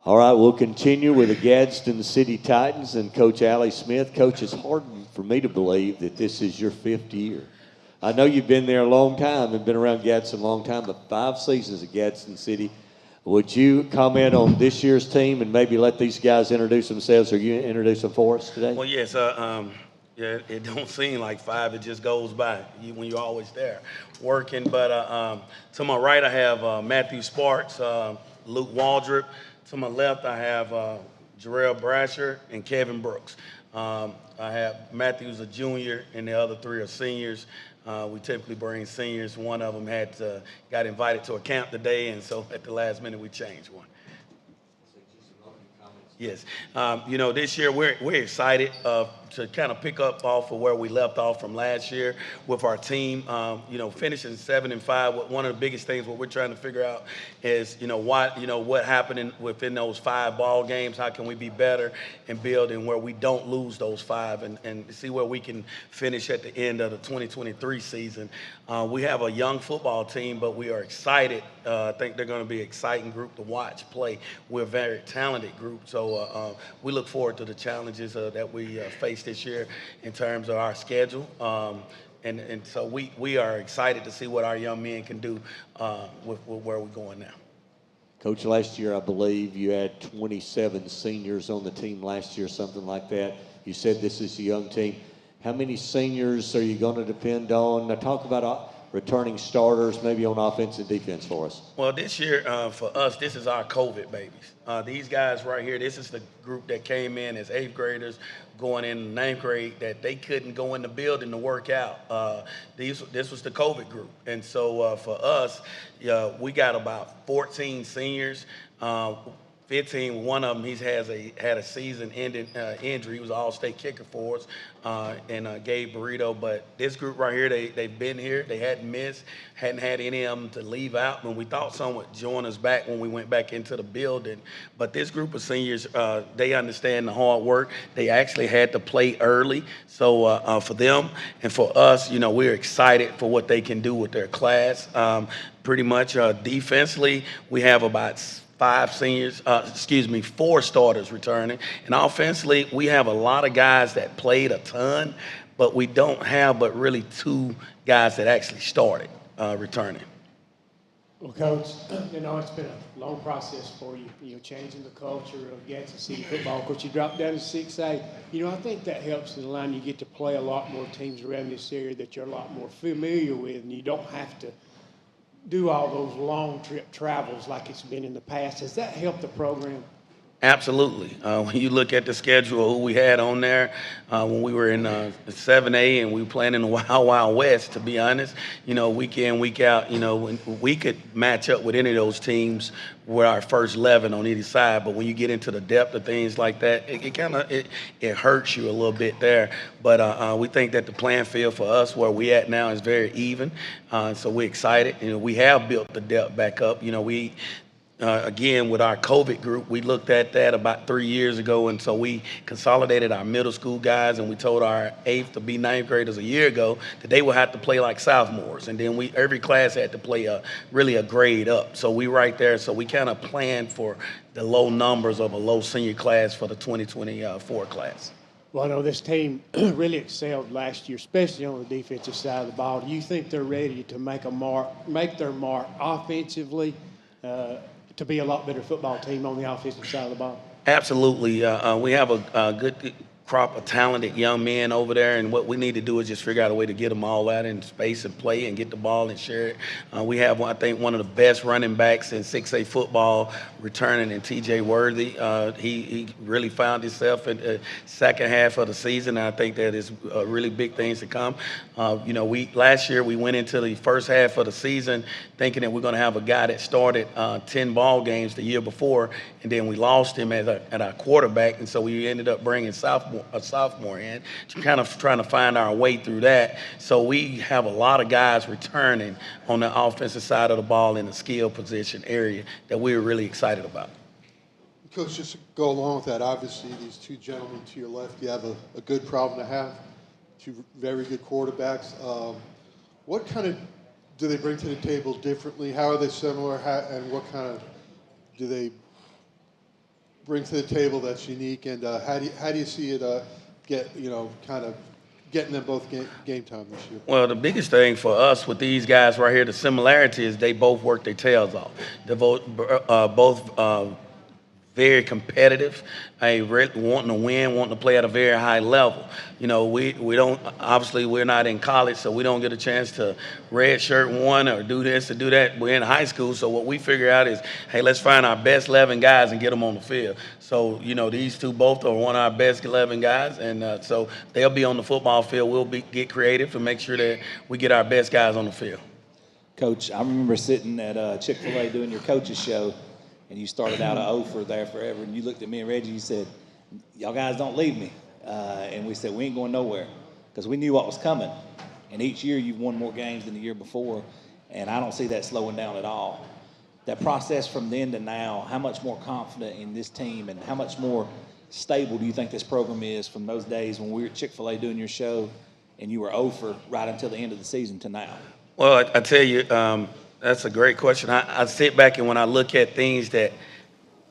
All right, we'll continue with the Gadsden City Titans and Coach Allie Smith. Coach, it's hard for me to believe that this is your 5th year. I know you've been there a long time and been around Gadsden a long time, but 5 seasons at Gadsden City. Would you comment on this year's team and maybe let these guys introduce themselves, or you introduce them for us today? Well, yes, yeah, it don't seem like 5. It just goes by when you're always there working. But to my right, I have Matthew Sparks, Luke Waldrop. To my left, I have Jarrell Brasher and Kevin Brooks. I have Matthew's a junior, and the other 3 are seniors. We typically bring seniors. One of them got invited to a camp today, and so at the last minute we changed one. Yes. This year we're excited to kind of pick up off of where we left off from last year with our team. Finishing 7-5. One of the biggest things what we're trying to figure out is, what happened within those 5 ball games. How can we be better and build in where we don't lose those 5 and see where we can finish at the end of the 2023 season. We have a young football team, but we are excited. I think they're going to be an exciting group to watch play. We're a very talented group, so we look forward to the challenges that we face this year in terms of our schedule. And so we are excited to see what our young men can do with where we're going now. Coach, last year I believe you had 27 seniors on the team last year, something like that. You said this is a young team. How many seniors are you going to depend on? Now talk about returning starters, maybe on offense and defense for us. Well, this year for us, this is our COVID babies. These guys right here, this is the group that came in as 8th graders going in 9th grade that they couldn't go in the building to work out. This was the COVID group. And so for us, we got about 14 seniors. 15, one of them had a season-ending injury. He was an all-state kicker for us, and Gabe Burrito. But this group right here, they've been here. They hadn't missed, hadn't had any of them to leave out. When we thought some would join us back when we went back into the building. But this group of seniors, they understand the hard work. They actually had to play early. So for them and for us, we're excited for what they can do with their class. Pretty much defensively, we have about 4 starters returning. And offensively, we have a lot of guys that played a ton, but we don't have but really 2 guys that actually started returning. Well, Coach, it's been a long process for you, changing the culture of Gadsden City football. Of course, you dropped down to 6A. I think that helps in the line. You get to play a lot more teams around this area that you're a lot more familiar with, and you don't have to do all those long trip travels like it's been in the past. Has that helped the program? Absolutely. When you look at the schedule, who we had on there when we were in 7A and we were playing in the Wild Wild West, to be honest, week in, week out, when we could match up with any of those teams with our first 11 on either side. But when you get into the depth of things like that, it hurts you a little bit there. But we think that the playing field for us where we at now is very even. So we're excited. We have built the depth back up. Again, with our COVID group, we looked at that about 3 years ago, and so we consolidated our middle school guys, and we told our 8th to be 9th graders a year ago that they would have to play like sophomores, and then every class had to play really a grade up. So we right there, so we kind of planned for the low numbers of a low senior class for the 2024 class. Well, I know this team really excelled last year, especially on the defensive side of the ball. Do you think they're ready to make their mark offensively? To be a lot better football team on the offensive side of the ball? Absolutely. We have a good crop of talented young men over there, and what we need to do is just figure out a way to get them all out in space and play and get the ball and share it. We have, I think, one of the best running backs in 6A football returning in TJ Worthy. He really found himself in the second half of the season, and I think that is really big things to come. Last year we went into the first half of the season thinking that we're going to have a guy that started 10 ball games the year before, and then we lost him at our quarterback, and so we ended up bringing a sophomore in, kind of trying to find our way through that. So we have a lot of guys returning on the offensive side of the ball in the skill position area that we're really excited about. Coach, just to go along with that, obviously these 2 gentlemen to your left, you have a good problem to have, 2 very good quarterbacks. What kind of do they bring to the table differently? How are they similar? And what kind of do they bring to the table that's unique, and how do you see it kind of getting them both game time this year? Well, the biggest thing for us with these guys right here, the similarity is they both work their tails off. They're both very competitive, wanting to win, wanting to play at a very high level. You know, we don't, obviously we're not in college, so we don't get a chance to red shirt one or do this or do that. We're in high school, so what we figure out is, hey, let's find our best 11 guys and get them on the field. So, you know, these two both are one of our best 11 guys, and so they'll be on the football field. We'll get creative and make sure that we get our best guys on the field. Coach, I remember sitting at Chick-fil-A doing your coaches show, and you started out a offer there forever, and you looked at me and Reggie, you said, y'all guys don't leave me. And we said, we ain't going nowhere, because we knew what was coming. And each year you've won more games than the year before, and I don't see that slowing down at all. That process from then to now, how much more confident in this team and how much more stable do you think this program is from those days when we were at Chick-fil-A doing your show and you were over right until the end of the season to now? Well, I tell you, that's a great question. I sit back and when I look at things that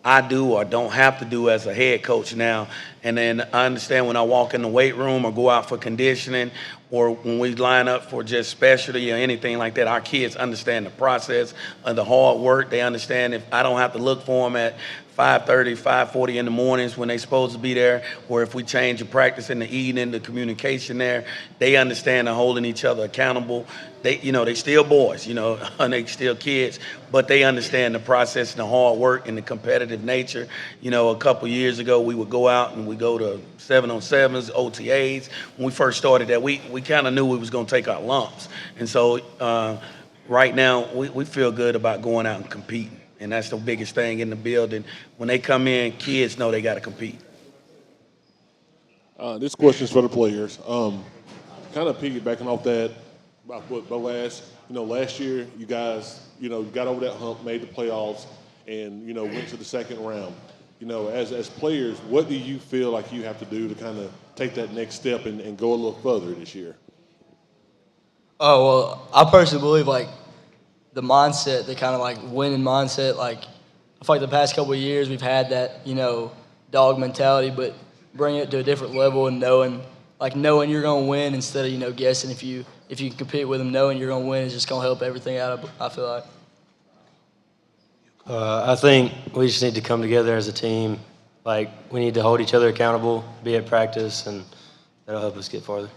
I do or don't have to do as a head coach now, and then I understand when I walk in the weight room or go out for conditioning or when we line up for just specialty or anything like that, our kids understand the process of the hard work. They understand if I don't have to look for them at 5:30, 5:40 in the mornings when they're supposed to be there, or if we change the practice in the evening, the communication there, they understand and holding each other accountable. They still boys, and they still kids, but they understand the process and the hard work and the competitive nature. A couple years ago, we would go out and we go to 7-on-7s, OTAs. When we first started that, we kind of knew we was going to take our lumps. And so right now, we feel good about going out and competing. And that's the biggest thing in the building. When they come in, kids know they got to compete. This question is for the players. Kind of piggybacking off that, about last year, you guys, got over that hump, made the playoffs, and, went to the second round. As players, what do you feel like you have to do to kind of take that next step and go a little further this year? Oh, well, I personally believe, the mindset, the kind of, winning mindset, I feel like the past couple of years we've had that, dog mentality, but bring it to a different level and knowing you're going to win instead of, guessing if you can compete with them, knowing you're going to win is just going to help everything out, I feel like. I think we just need to come together as a team. We need to hold each other accountable, be at practice, and that'll help us get farther.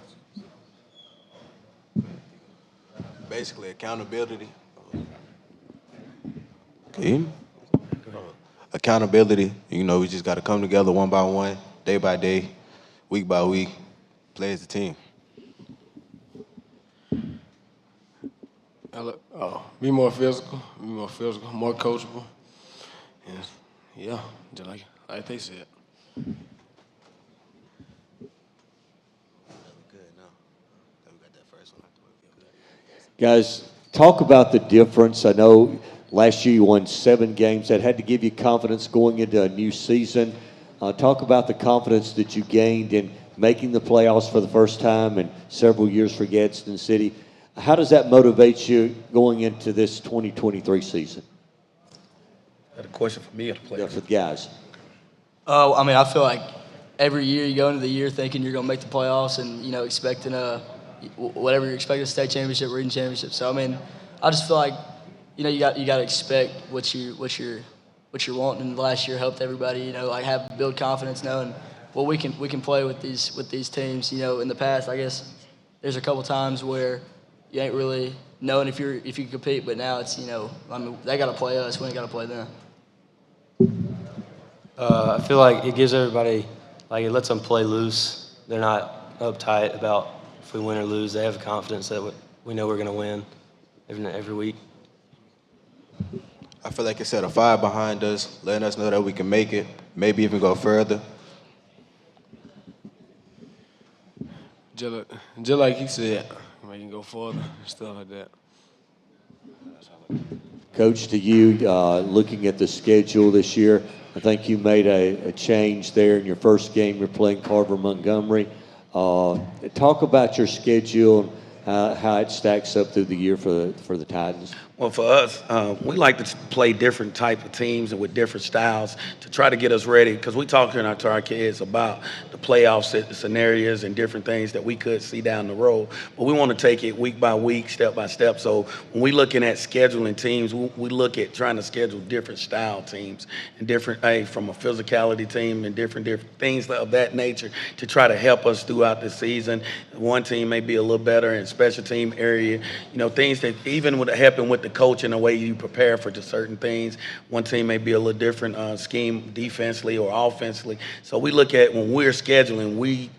Basically, accountability. Accountability, we just got to come together one by one, day by day, week by week, play as a team. Be more physical, more coachable. And yeah, just like they said. Guys, talk about the difference. I know last year you won 7 games. That had to give you confidence going into a new season. Talk about the confidence that you gained in making the playoffs for the first time in several years for Gadsden City. How does that motivate you going into this 2023 season? Got a question for me or the players? Yeah, for the guys. I feel like every year you go into the year thinking you're going to make the playoffs and, expecting whatever you're expecting, state championship, region championship. So, I just feel like, you got to expect what you're wanting. And last year helped everybody, build confidence knowing what we can play with these teams. In the past, I guess there's a couple times where you ain't really knowing if you can compete, but now it's they got to play us, we ain't got to play them. I feel like it gives everybody, it lets them play loose. They're not uptight about if we win or lose. They have confidence that we know we're going to win every week. I feel like it set a fire behind us, letting us know that we can make it, maybe even go further. Just like he said, we can go further, stuff like that. Coach, to you, looking at the schedule this year, I think you made a change there in your first game. You're playing Carver Montgomery. Talk about your schedule and how it stacks up through the year for the Titans. Well, for us, we like to play different type of teams and with different styles to try to get us ready. Because we talk to our kids about the playoff scenarios and different things that we could see down the road. But we want to take it week by week, step by step. So when we're looking at scheduling teams, we look at trying to schedule different style teams and different, from a physicality team and different things of that nature to try to help us throughout the season. One team may be a little better in special team area, things that even with helping with the coach and the way you prepare for certain things. One team may be a little different scheme defensively or offensively. So we look at when we're scheduling,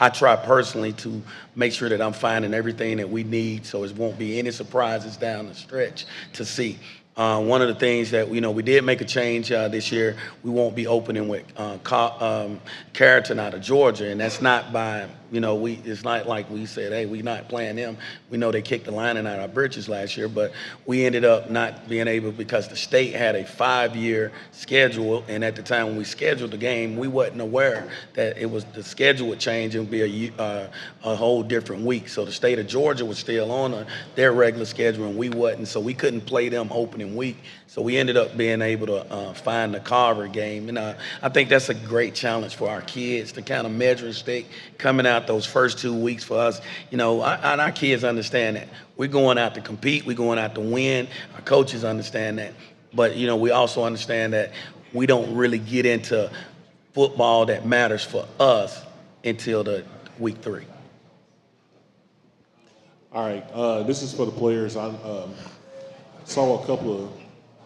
I try personally to make sure that I'm finding everything that we need so it won't be any surprises down the stretch to see. One of the things that we did make a change this year. We won't be opening with Carrollton out of Georgia, and that's not by it's not like we said, hey, we're not playing them. We know they kicked the lining out of our britches last year, but we ended up not being able because the state had a 5-year schedule, and at the time when we scheduled the game, we wasn't aware that the schedule would change and be a whole different week. So the state of Georgia was still on their regular schedule, and we wasn't, so we couldn't play them opening week. So we ended up being able to find the Carver game, and I think that's a great challenge for our kids to kind of measure and stick coming out those first 2 weeks for us. And our kids understand that we're going out to compete, we're going out to win. Our coaches understand that, but we also understand that we don't really get into football that matters for us until the week 3. All right, this is for the players. I saw a couple of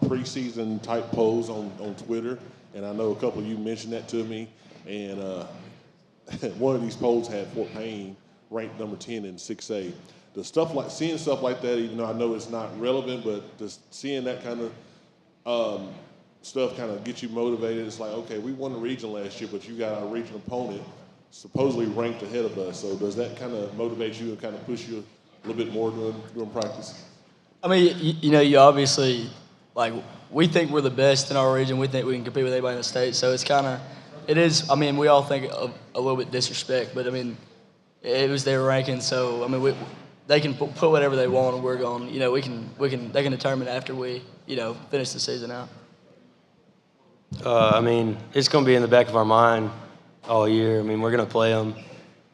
preseason type polls on Twitter, and I know a couple of you mentioned that to me. And one of these polls had Fort Payne ranked number 10 in 6A. Seeing stuff like that, even though I know it's not relevant, but just seeing that kind of stuff kind of gets you motivated. It's like, okay, we won the region last year, but you got our region opponent supposedly ranked ahead of us. So does that kind of motivate you and kind of push you a little bit more during practice? I mean, you obviously, we think we're the best in our region. We think we can compete with anybody in the state. So it is, we all think of a little bit disrespect, but it was their ranking. So, they can put whatever they want, and we're going, they can determine after we, finish the season out. It's going to be in the back of our mind all year. We're going to play them,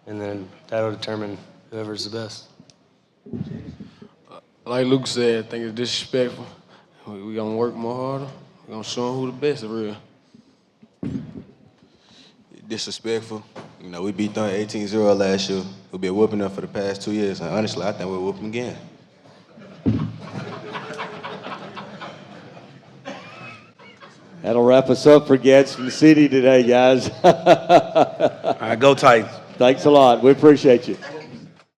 and then that'll determine whoever's the best. Like Luke said, I think it's disrespectful. We're going to work more harder. We're going to show them who the best is real. Disrespectful. We beat them 18-0 last year. We've been whooping them for the past 2 years, and honestly, I think we'll whoop them again. That'll wrap us up for Gadsden City today, guys. All right, go Titans. Thanks a lot. We appreciate you.